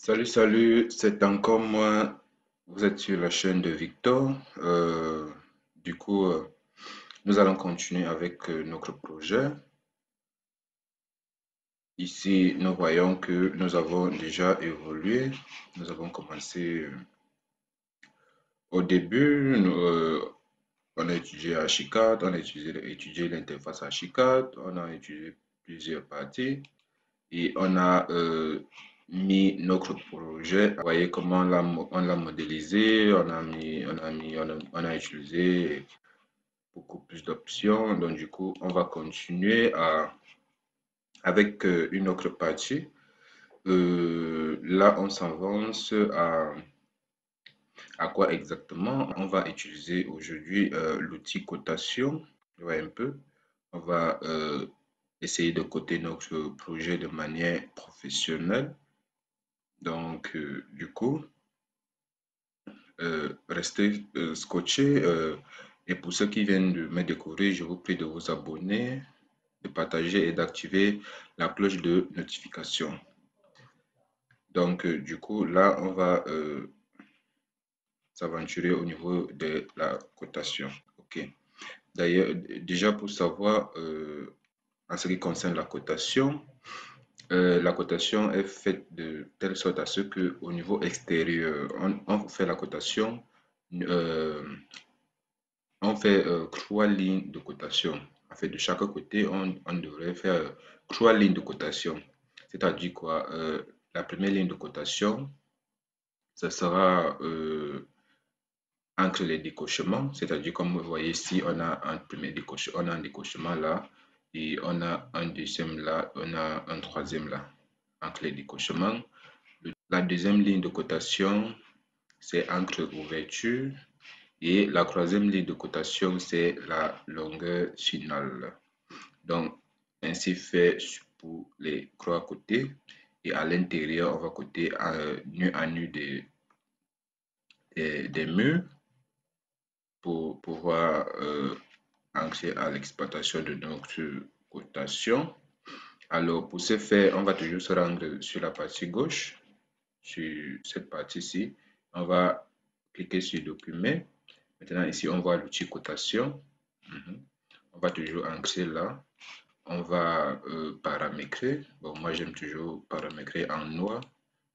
Salut, c'est encore moi. Vous êtes sur la chaîne de Victor. Du coup, nous allons continuer avec notre projet. Ici, nous voyons que nous avons déjà évolué. Nous avons commencé au début. On a étudié Archicad, on a étudié l'interface Archicad, on a étudié plusieurs parties. Et on a mis notre projet. Vous voyez comment on l'a modélisé, on a utilisé beaucoup plus d'options. Donc, du coup, on va continuer avec une autre partie. Là, on s'avance à quoi exactement? On va utiliser aujourd'hui l'outil cotation. Vous voyez un peu. On va essayer de coter notre projet de manière professionnelle. Donc, du coup, restez scotchés. Et pour ceux qui viennent de me découvrir, je vous prie de vous abonner, de partager et d'activer la cloche de notification. Donc, du coup, là, on va s'aventurer au niveau de la cotation. OK. D'ailleurs, déjà pour savoir, en ce qui concerne la cotation est faite de telle sorte à ce que au niveau extérieur, on fait la cotation, euh, on fait trois lignes de cotation. En fait, de chaque côté, on devrait faire trois lignes de cotation. C'est-à-dire quoi? La première ligne de cotation, ça sera entre les décochements, c'est-à-dire comme vous voyez ici, on a un premier décochement, on a un décochement là, et on a un deuxième là, on a un troisième là, entre les décochements. La deuxième ligne de cotation, c'est entre ouverture. Et la troisième ligne de cotation, c'est la longueur finale. Donc, ainsi fait pour les trois côtés. Et à l'intérieur, on va coter nu à nu des murs pour pouvoir accéder à l'exploitation de notre cotation. Alors, pour ce faire, on va toujours se rendre sur la partie gauche, sur cette partie-ci. On va cliquer sur Document. Maintenant, ici, on voit l'outil cotation. On va toujours ancrer là. On va paramétrer. Bon, moi, j'aime toujours paramétrer en noir.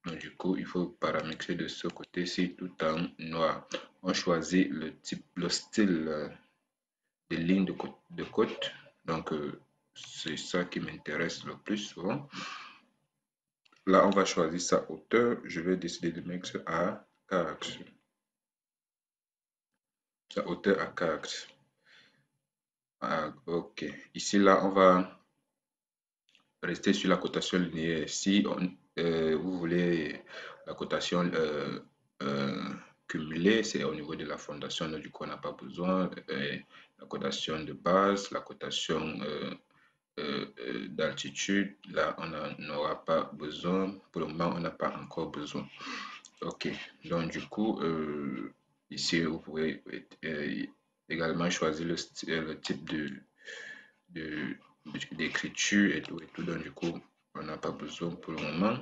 Donc, du coup, il faut paramétrer de ce côté-ci tout en noir. On choisit le type, le style de ligne de côte. Donc, c'est ça qui m'intéresse le plus souvent. Là, on va choisir sa hauteur. Je vais décider de mettre à 4. Sa hauteur à 4. Ah, ok. Ici, là, on va rester sur la cotation linéaire. Si vous voulez la cotation cumulée, c'est au niveau de la fondation. Donc, du coup, on n'a pas besoin. La cotation de base, la cotation d'altitude, là, on n'aura pas besoin. Pour le moment, on n'a pas encore besoin. Ok. Donc, du coup, ici, vous pouvez également choisir le type d'écriture et tout. Donc, du coup, on n'a pas besoin pour le moment.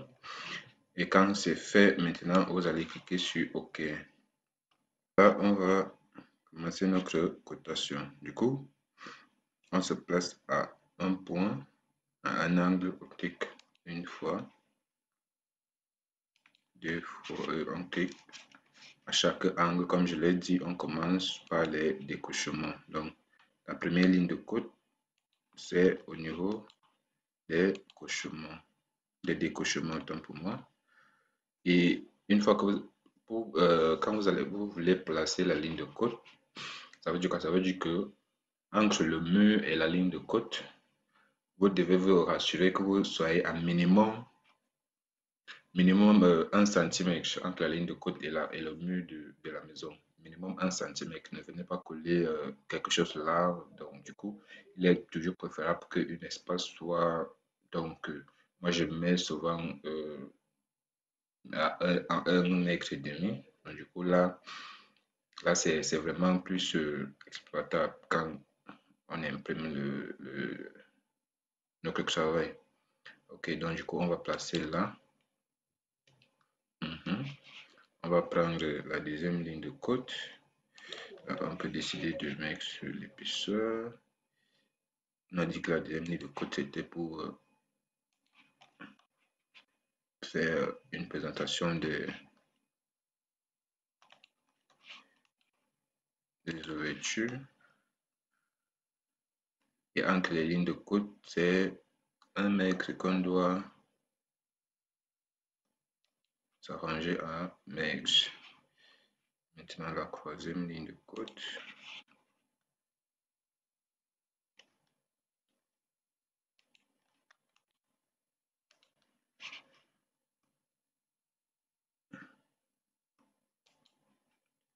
Et quand c'est fait, maintenant, vous allez cliquer sur OK. Là, on va commencer notre cotation. Du coup, on se place à un point, à un angle optique une fois, deux fois, on clique. À chaque angle, comme je l'ai dit, on commence par les décochements. Donc, la première ligne de côte, c'est au niveau des décochements. Des décochements, autant pour moi. Et une fois que quand vous voulez placer la ligne de côte, ça veut dire quoi? Ça veut dire que entre le mur et la ligne de côte, vous devez vous rassurer que vous soyez à minimum 1 cm entre la ligne de côte et le mur de la maison. Minimum 1 cm. Ne venez pas coller quelque chose là. Donc, du coup, il est toujours préférable qu'un espace soit. Donc, moi, je mets souvent à 1,5 m. Donc, du coup, là c'est vraiment plus exploitable quand on imprime notre travail. Ok, donc du coup, on va placer là. va prendre la deuxième ligne de code. Là, on peut décider de mettre sur l'épaisseur. On a dit que la deuxième ligne de code, c'était pour faire une présentation des ouvertures. Et entre les lignes de code, c'est un maigre qu'on doit s'arranger à maigre. Maintenant, la troisième ligne de code.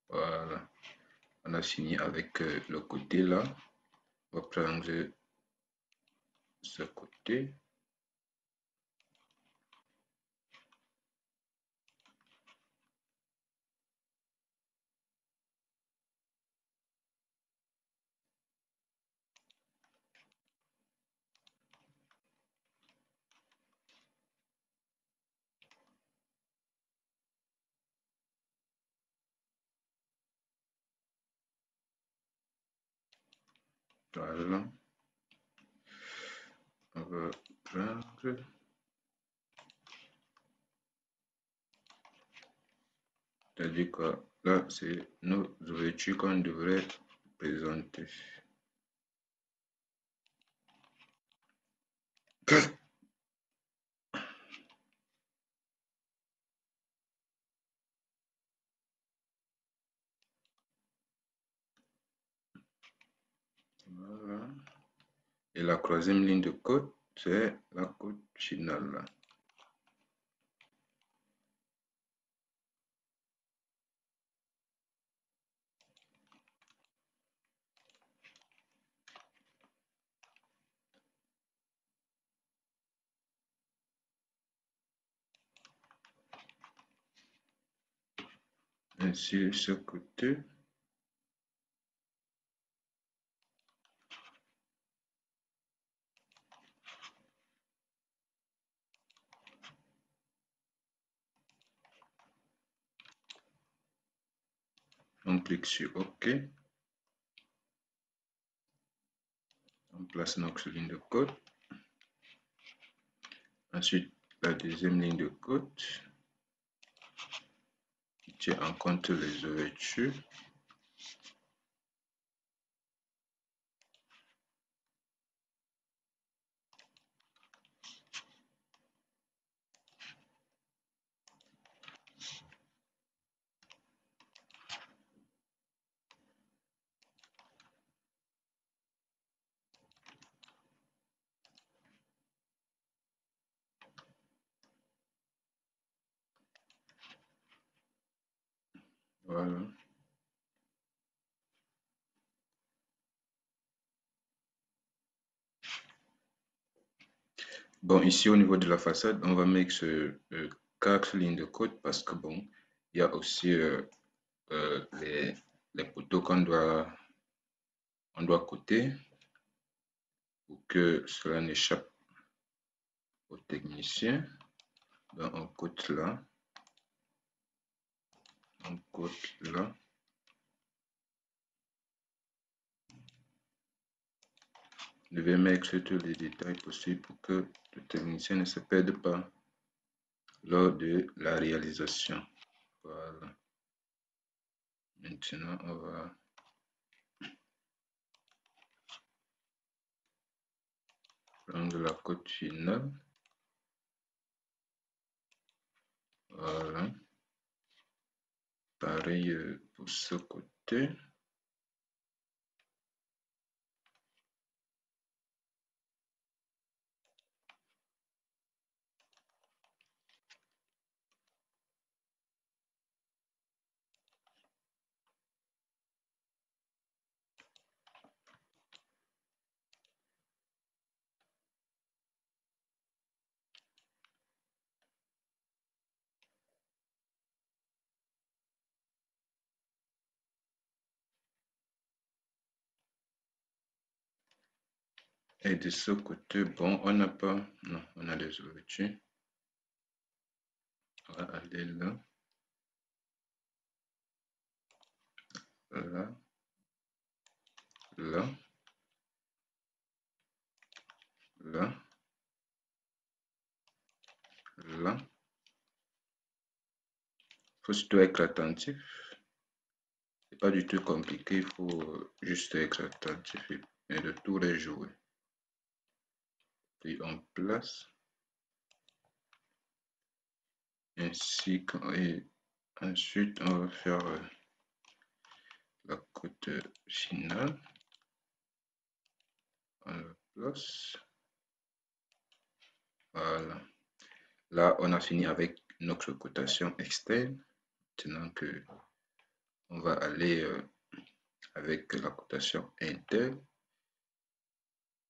Voilà, on a fini avec le côté là. On va prendre ce côté. Voilà. On va prendre. C'est-à-dire que là, c'est nos ouvertures qu'on devrait présenter. Voilà. Et la troisième ligne de code, c'est la code finale. Ainsi, ce côté. On clique sur OK. On place notre ligne de code. Ensuite, la deuxième ligne de code qui tient en compte les ouvertures. Voilà. Bon, ici au niveau de la façade, on va mettre 4 lignes de code parce que bon, il y a aussi les poteaux qu'on doit coter pour que cela n'échappe au technicien. Donc on cote là, on cote là. Je vais mettre tous les détails possibles pour que le technicien ne se perde pas lors de la réalisation. Voilà. Maintenant, on va prendre la cote finale. Voilà. Pareil pour ce côté. Et de ce côté, bon, on n'a pas... Non, on a des ouvertures. On va aller là. là, là, là, là. Il faut surtout être attentif. C'est pas du tout compliqué, il faut juste être attentif et de tous les jouer. Puis on place ainsi et ensuite on va faire la cote finale. On la place. Voilà. Là, on a fini avec notre cotation externe. Maintenant que on va aller avec la cotation interne.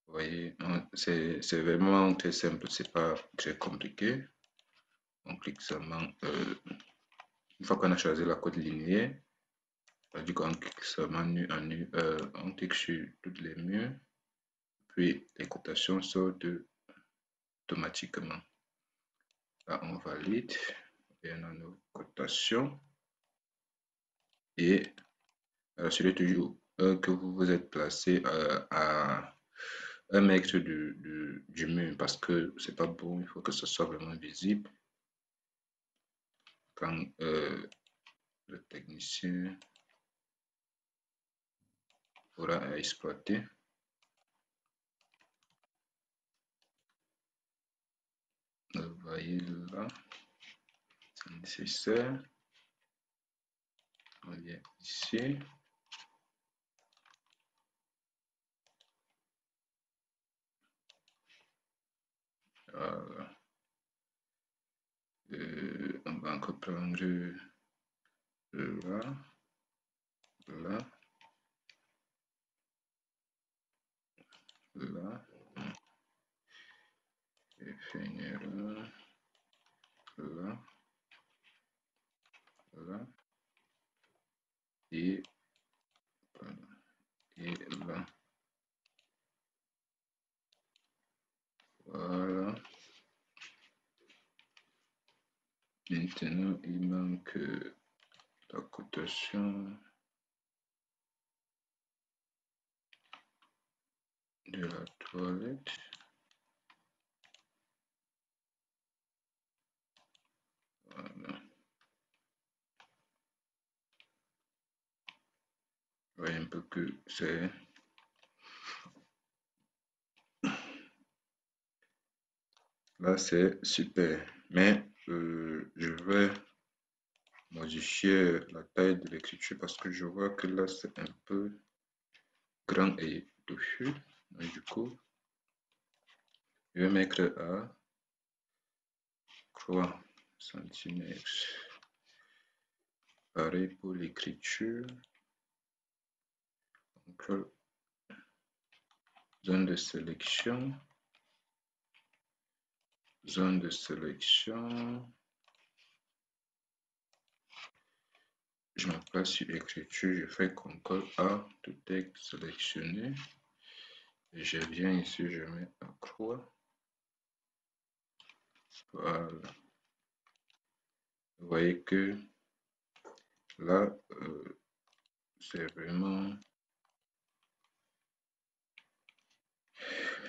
Vous voyez, c'est vraiment très simple, c'est pas très compliqué. On clique seulement, une fois qu'on a choisi la cote linéaire, c'est-à-dire qu'on clique seulement nu en nu, on clique sur toutes les murs, puis les cotations sortent automatiquement. Là, on valide, et on a nos cotations. Et assurez toujours que vous vous êtes placé à 1 mètre du mur parce que c'est pas bon, il faut que ce soit vraiment visible quand le technicien aura à exploiter. Vous voyez là, c'est nécessaire. On vient ici. Voilà. On va encore prendre là, là, là, et finir là, là, là, et, et là. Voilà. Maintenant, il manque la cotation de la toilette. Voilà. Vous voyez un peu que c'est... Là, c'est super. Mais je vais modifier la taille de l'écriture parce que je vois que là, c'est un peu grand et touffu. Donc, du coup, je vais mettre à 3 cm. Pareil pour l'écriture. Donc, zone de sélection. Zone de sélection. Je me place sur écriture, je fais CTRL A, tout est sélectionné. Et je viens ici, je mets à croix. Voilà. Vous voyez que là, c'est vraiment...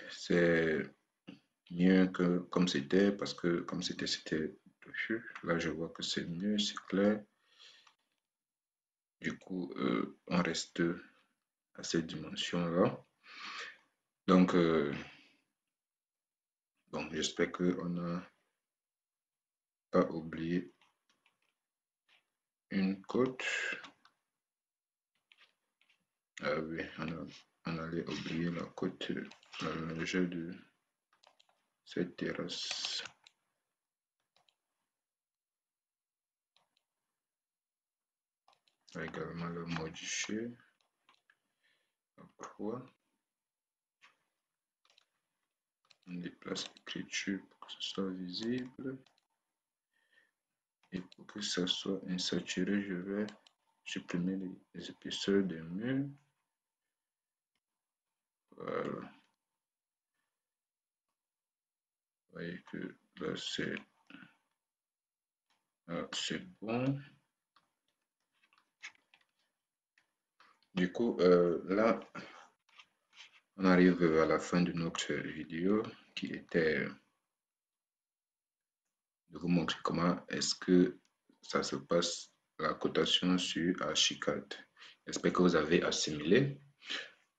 C'est mieux que comme c'était, parce que comme c'était touché. Là, je vois que c'est mieux, c'est clair. Du coup, on reste à cette dimension-là. Donc, bon, j'espère qu'on n'a pas oublié une cote. Ah oui, on allait oublier la cote, la largeur de cette terrasse. On va également le modifier à croix. On déplace l'écriture pour que ce soit visible. Et pour que ça soit insaturé, je vais supprimer les épaisseurs des murs. Voilà. Vous voyez que là, c'est bon. Du coup, là, on arrive à la fin de notre vidéo qui était de vous montrer comment est-ce que ça se passe la cotation sur Archicad. J'espère que vous avez assimilé.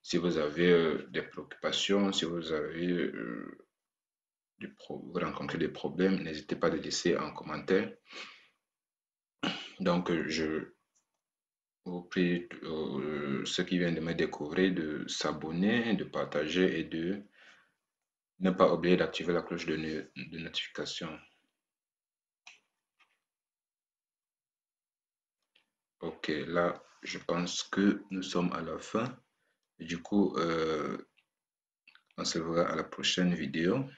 Si vous avez des préoccupations, si vous avez vous rencontrez des problèmes, n'hésitez pas à les laisser en commentaire. Donc, je vous prie, ceux qui viennent de me découvrir, de s'abonner, de partager et de ne pas oublier d'activer la cloche de notification. Ok, là, je pense que nous sommes à la fin. Du coup, on se verra à la prochaine vidéo.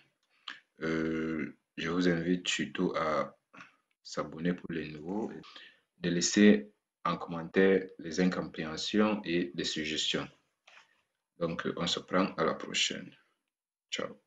Je vous invite surtout à s'abonner pour les nouveaux, de laisser en commentaire les incompréhensions et les suggestions. Donc, on se prend à la prochaine. Ciao.